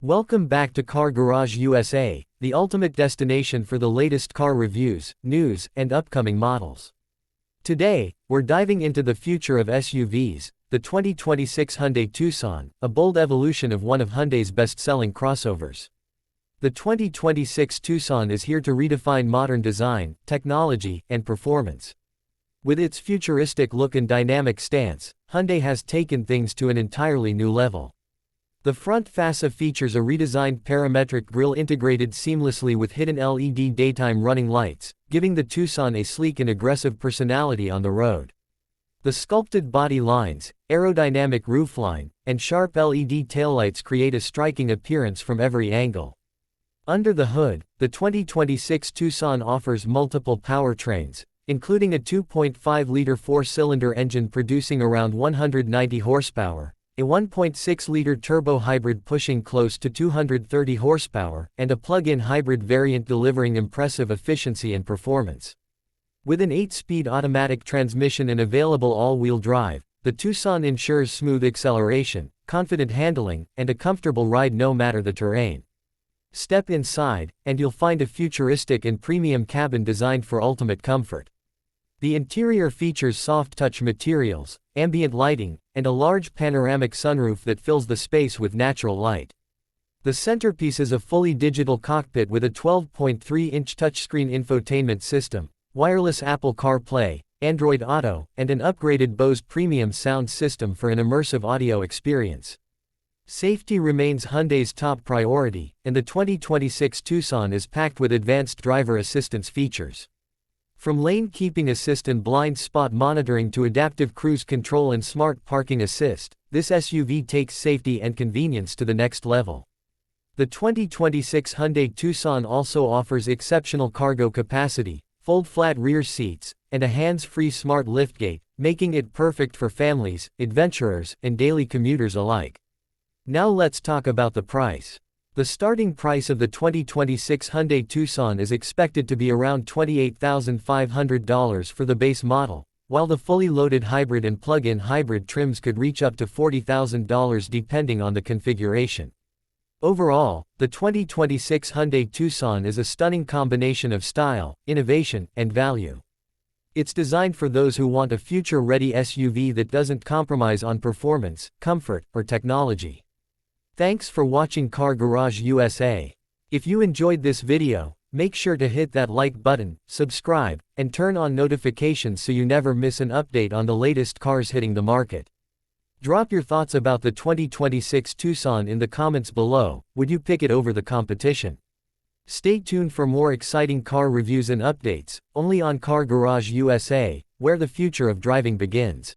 Welcome back to Car Garage USA, the ultimate destination for the latest car reviews, news, and upcoming models. Today, we're diving into the future of SUVs, the 2026 Hyundai Tucson, a bold evolution of one of Hyundai's best-selling crossovers. The 2026 Tucson is here to redefine modern design, technology, and performance. With its futuristic look and dynamic stance, Hyundai has taken things to an entirely new level. The front fascia features a redesigned parametric grille integrated seamlessly with hidden LED daytime running lights, giving the Tucson a sleek and aggressive personality on the road. The sculpted body lines, aerodynamic roofline, and sharp LED taillights create a striking appearance from every angle. Under the hood, the 2026 Tucson offers multiple powertrains, including a 2.5-liter four-cylinder engine producing around 190 horsepower, a 1.6-liter turbo hybrid pushing close to 230 horsepower, and a plug-in hybrid variant delivering impressive efficiency and performance. With an 8-speed automatic transmission and available all-wheel drive, the Tucson ensures smooth acceleration, confident handling, and a comfortable ride no matter the terrain. Step inside, and you'll find a futuristic and premium cabin designed for ultimate comfort. The interior features soft-touch materials, ambient lighting, and a large panoramic sunroof that fills the space with natural light. The centerpiece is a fully digital cockpit with a 12.3-inch touchscreen infotainment system, wireless Apple CarPlay, Android Auto, and an upgraded Bose premium sound system for an immersive audio experience. Safety remains Hyundai's top priority, and the 2026 Tucson is packed with advanced driver assistance features. From lane keeping assist and blind spot monitoring to adaptive cruise control and smart parking assist, this SUV takes safety and convenience to the next level. The 2026 Hyundai Tucson also offers exceptional cargo capacity, fold-flat rear seats, and a hands-free smart liftgate, making it perfect for families, adventurers, and daily commuters alike. Now let's talk about the price. The starting price of the 2026 Hyundai Tucson is expected to be around $28,500 for the base model, while the fully loaded hybrid and plug-in hybrid trims could reach up to $40,000 depending on the configuration. Overall, the 2026 Hyundai Tucson is a stunning combination of style, innovation, and value. It's designed for those who want a future-ready SUV that doesn't compromise on performance, comfort, or technology. Thanks for watching Car Garage USA. If you enjoyed this video, make sure to hit that like button, subscribe, and turn on notifications so you never miss an update on the latest cars hitting the market. Drop your thoughts about the 2026 Tucson in the comments below. Would you pick it over the competition? Stay tuned for more exciting car reviews and updates, only on Car Garage USA, where the future of driving begins.